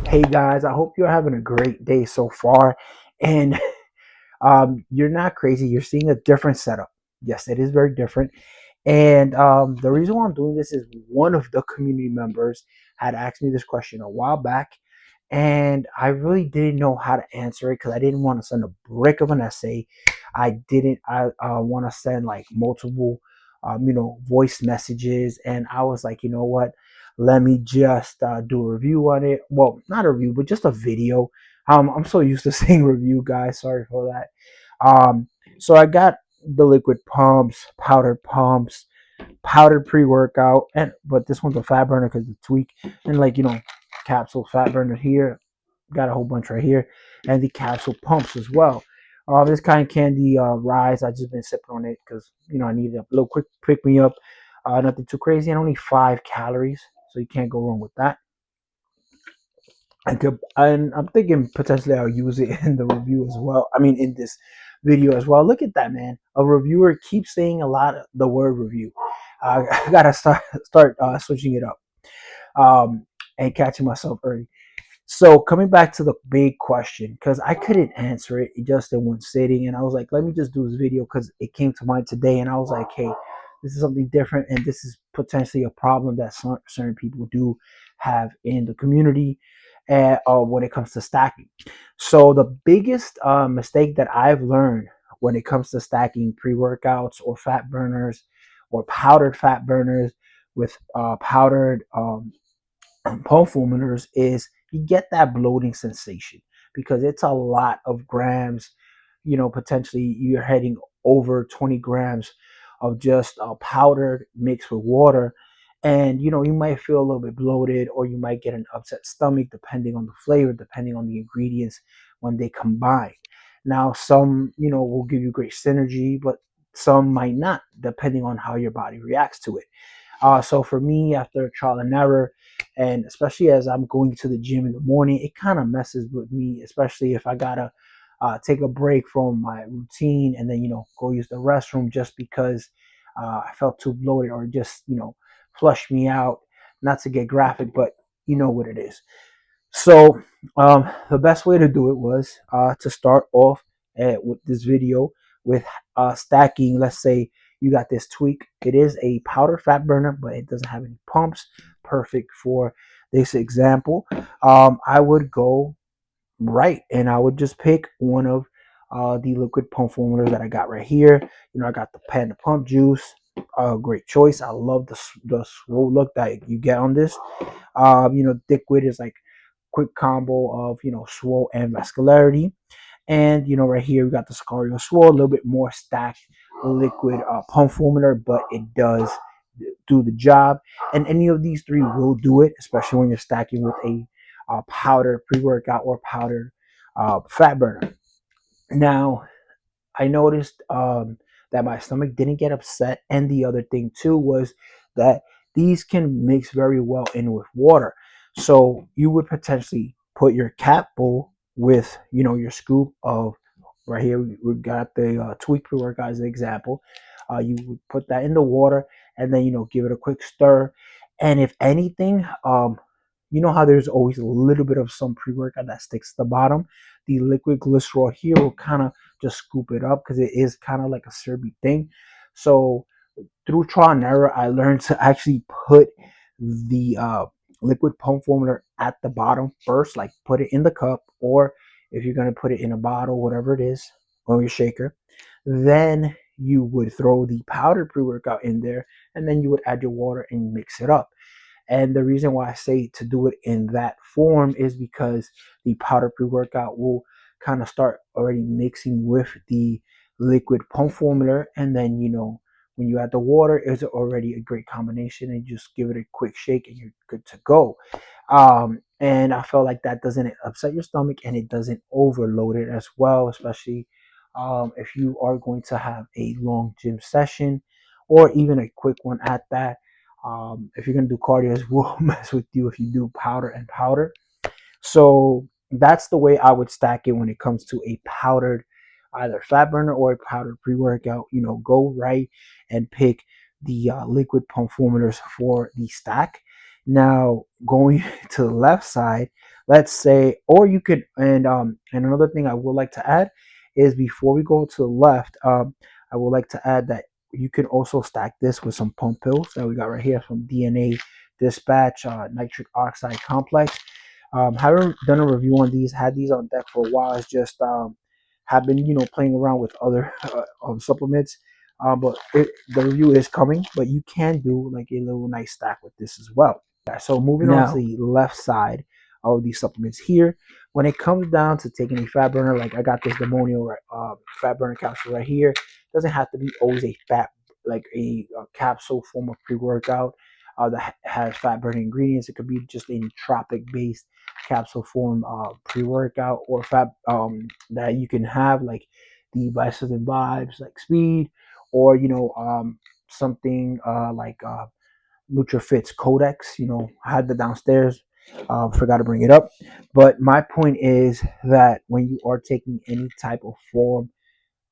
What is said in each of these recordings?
Hey guys, I hope you're having a great day so far. And you're not crazy. You're seeing a different setup. Yes, it is very different. And the reason why I'm doing this is one of the community members had asked me this question a while back, and I really didn't know how to answer it because I didn't want to send a brick of an essay. I want to send like multiple, voice messages, and I was like, you know what? Let me just do a review on it. Well, not a review, but just a video. I'm so used to saying review, guys. Sorry for that. So I got the liquid pumps, powdered pre-workout, and but this one's a fat burner because it's tweak, and capsule fat burner here. Got a whole bunch right here, and the capsule pumps as well. This kind of candy rise. I just been sipping on it because I needed a little quick pick me up. Nothing too crazy, and only 5 calories, so you can't go wrong with that. And I'm thinking potentially I'll use it in the review as well. I mean, in this video as well. Look at that, man. A reviewer keeps saying a lot of the word review. I gotta start switching it up and catching myself early. So coming back to the big question, because I couldn't answer it just in one sitting, and I was like, let me just do this video because it came to mind today, and I was like, hey, this is something different, and this is potentially a problem that certain people do have in the community, when it comes to stacking. So the biggest mistake that I've learned when it comes to stacking pre-workouts or fat burners or powdered fat burners with powdered pulse formators is you get that bloating sensation because it's a lot of grams. Potentially you're heading over 20 grams of just powdered mixed with water. And you might feel a little bit bloated, or you might get an upset stomach depending on the flavor, depending on the ingredients when they combine. Now, some will give you great synergy, but some might not, depending on how your body reacts to it. So for me, after trial and error, and especially as I'm going to the gym in the morning, it kind of messes with me, especially if I gotta take a break from my routine and then go use the restroom just because I felt too bloated, or just flush me out. Not to get graphic, but you know what it is. So the best way to do it was to start off with this video with stacking. Let's say you got this tweak. It is a powder fat burner, but it doesn't have any pumps. Perfect for this example. I would go right, and I would just pick one of the liquid pump formulas that I got right here. I got the Panda Pump Juice. Great choice. I love the swole look that you get on this. Liquid is like quick combo of swole and vascularity. And right here we got the Sicario swole, a little bit more stacked liquid pump formula, but it does do the job. And any of these three will do it, especially when you're stacking with a powdered pre-workout or powdered fat burner. Now, I noticed that my stomach didn't get upset, and the other thing too was that these can mix very well in with water. So you would potentially put your cat bowl with your scoop of, right here we got the tweak pre-workout as an example. You would put that in the water, and then give it a quick stir. And if anything, you know how there's always a little bit of some pre-workout that sticks to the bottom. The liquid glycerol here will kind of just scoop it up because it is kind of like a syrupy thing. So through trial and error, I learned to actually put the liquid pump formula at the bottom first, like put it in the cup, or if you're going to put it in a bottle, whatever it is, or your shaker, then you would throw the powdered pre-workout in there, and then you would add your water and mix it up. And the reason why I say to do it in that form is because the powder pre-workout will kind of start already mixing with the liquid pump formula. And then, when you add the water, it's already a great combination, and just give it a quick shake and you're good to go. And I felt like that doesn't upset your stomach, and it doesn't overload it as well, especially if you are going to have a long gym session, or even a quick one at that. If you're gonna do cardio, it will mess with you if you do powder and powder. So that's the way I would stack it when it comes to a powdered either fat burner or a powdered pre-workout. Go right and pick the liquid pump formulas for the stack. Now going to the left side, let's say, or you could, and another thing I would like to add is before we go to the left, I would like to add that you can also stack this with some pump pills that we got right here from DNA Dispatch Nitric Oxide Complex. Haven't done a review on these. Had these on deck for a while. It's just have been playing around with other supplements. But the review is coming. But you can do like a little nice stack with this as well. Yeah, so moving on to the left side of these supplements here, when it comes down to taking a fat burner, like I got this Demonio fat burner capsule right here. Doesn't have to be always a fat, like a capsule form of pre-workout that has fat burning ingredients. It could be just a nootropic based capsule form pre-workout or fat that you can have, like the Vices and Vibes like Speed, or something like NutriFit's Codex. I had the downstairs. Forgot to bring it up. But my point is that when you are taking any type of form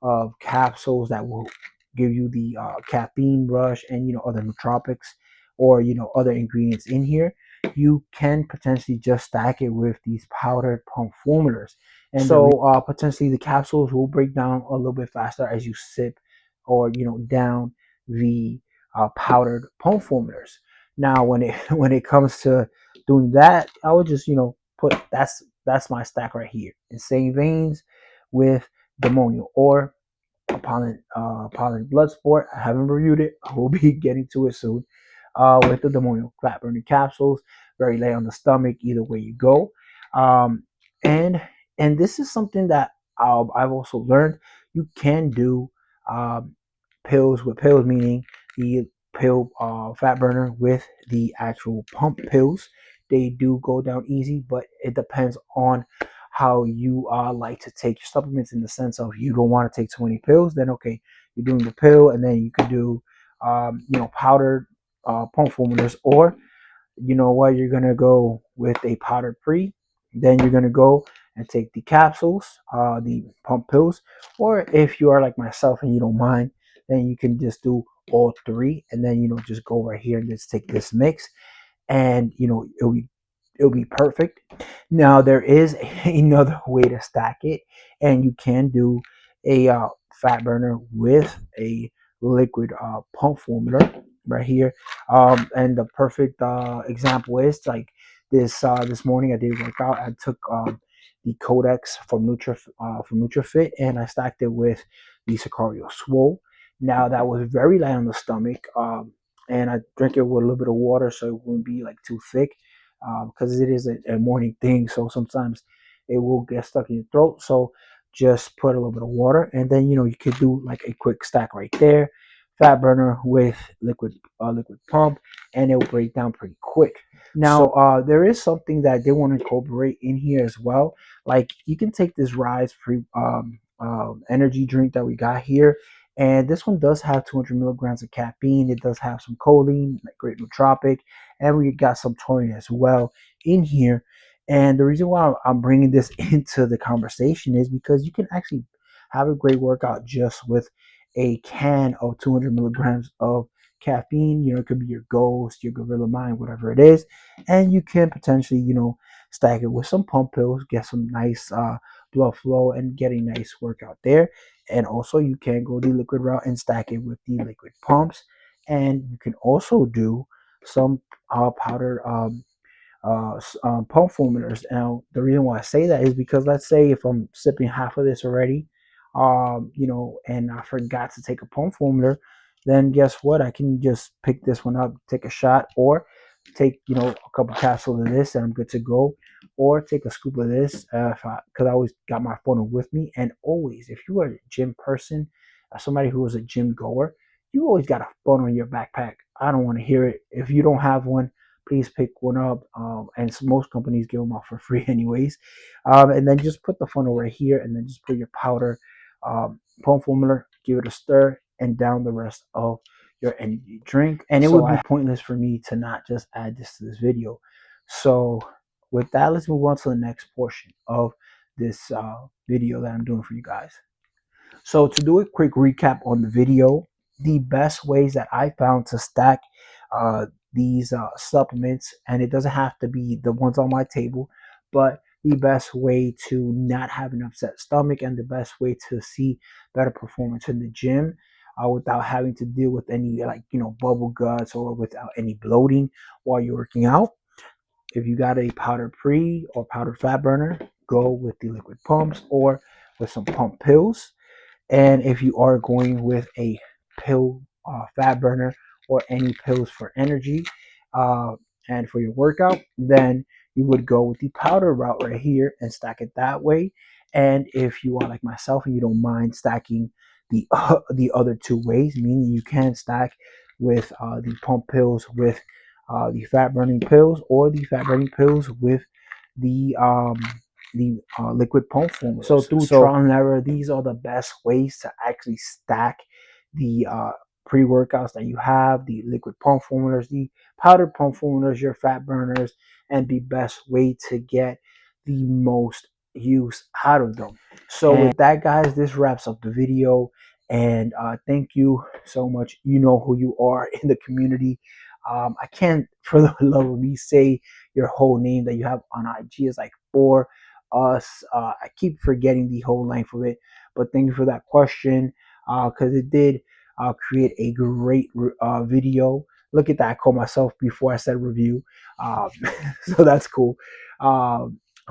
of capsules that will give you the caffeine rush and other nootropics or other ingredients in here, you can potentially just stack it with these powdered pump formulas. And so potentially the capsules will break down a little bit faster as you sip or down the powdered pump formulas. Now when it when it comes to doing that, I would just put that's my stack right here in same veins with Demonio or Pollen Bloodsport. I haven't reviewed it. I will be getting to it soon. With the Demonio fat burning capsules, very light on the stomach. Either way you go, um, and and this is something that I've also learned. You can do um, pills with pills, meaning the pill fat burner with the actual pump pills. They do go down easy, but it depends on how you like to take your supplements, in the sense of you don't want to take too many pills, then okay, you're doing the pill, and then you could do powdered pump formulas, or you know what, you're gonna go with a powdered pre, then you're gonna go and take the capsules, the pump pills, or if you are like myself and you don't mind, then you can just do all three, and then just go right here and just take this mix, and it'll be perfect. Now there is another way to stack it, and you can do a fat burner with a liquid pump formula right here. And the perfect example is like this morning I did work out. I took the Codex from NutriFit, and I stacked it with the Sicario Swole. Now that was very light on the stomach, and I drink it with a little bit of water so it wouldn't be like too thick, because it is a morning thing. So sometimes it will get stuck in your throat. So just put a little bit of water, and then you could do like a quick stack right there. Fat burner with liquid pump, and it will break down pretty quick. Now, there is something that they want to incorporate in here as well. Like you can take this Rise pre energy drink that we got here, and this one does have 200 milligrams of caffeine. It does have some choline, like great nootropic, and we got some taurine as well in here. And the reason why I'm bringing this into the conversation is because you can actually have a great workout just with a can of 200 milligrams of caffeine. It could be your Ghost, your Gorilla Mind, whatever it is, and you can potentially, stack it with some pump pills, get some nice blood flow, and get a nice workout there. And also, you can go the liquid route and stack it with the liquid pumps, and you can also do some powdered pump formulas. Now, the reason why I say that is because let's say if I'm sipping half of this already, and I forgot to take a pump formula, then guess what? I can just pick this one up, take a shot, or take a couple capsules of this, and I'm good to go. Or take a scoop of this, because I always got my funnel with me. And always, if you are a gym person, somebody who is a gym goer, you always got a funnel in your backpack. I don't want to hear it. If you don't have one, please pick one up. And most companies give them out for free anyways. And then just put the funnel right here, and then just put your powder pump formula, give it a stir, and down the rest of your energy drink. And it would be pointless for me to not just add this to this video. So with that, let's move on to the next portion of this video that I'm doing for you guys. So to do a quick recap on the video, the best ways that I found to stack these supplements, and it doesn't have to be the ones on my table, but the best way to not have an upset stomach and the best way to see better performance in the gym without having to deal with any, like, bubble guts or without any bloating while you're working out. If you got a powder pre or powdered fat burner, go with the liquid pumps or with some pump pills. And if you are going with a pill fat burner or any pills for energy uh, and for your workout, then you would go with the powder route right here and stack it that way. And if you are like myself and you don't mind stacking the other two ways, meaning you can stack with the pump pills with the fat burning pills, or the fat burning pills with the liquid pump formula. So through trial and error, these are the best ways to actually stack the pre-workouts that you have, the liquid pump formulas, the powdered pump formulas, your fat burners, and the best way to get the most use out of them. So with that, guys, this wraps up the video. And thank you so much. You know who you are in the community. I can't, for the love of me, say your whole name that you have on IG is like for us. I keep forgetting the whole length of it, but thank you for that question because it did create a great video. Look at that. I called myself before I said review. Um, so that's cool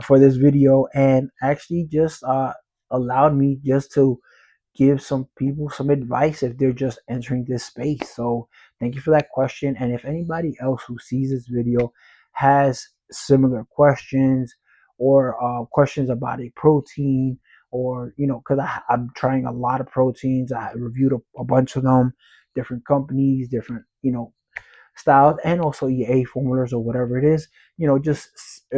for this video, and actually just allowed me just to give some people some advice if they're just entering this space. So thank you for that question. And if anybody else who sees this video has similar questions or questions about a protein, or because I'm trying a lot of proteins, I reviewed a bunch of them, different companies, different styles, and also EA formulas or whatever it is, just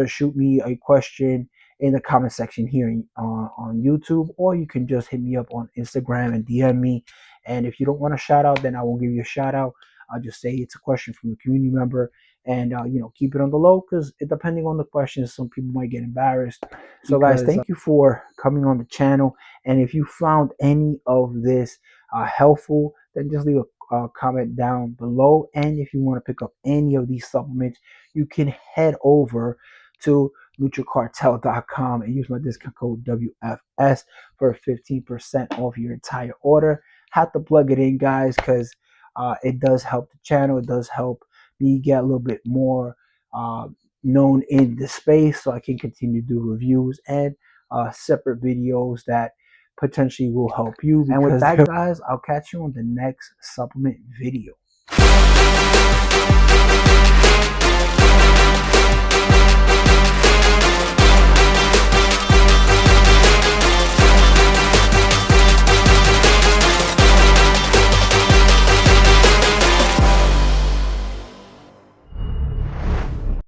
shoot me a question in the comment section here on YouTube, or you can just hit me up on Instagram and DM me. And if you don't want a shout out, then I won't give you a shout out. I'll just say it's a question from a community member, and keep it on the low, because depending on the questions, some people might get embarrassed. So guys, thank you for coming on the channel, and if you found any of this helpful, then just leave a comment down below. And if you want to pick up any of these supplements, you can head over to NutriCartel.com and use my discount code WFS for 15% off your entire order. Have to plug it in, guys, because it does help the channel. It does help me get a little bit more known in the space, so I can continue to do reviews and separate videos that potentially will help you. And with that, guys, I'll catch you on the next supplement video.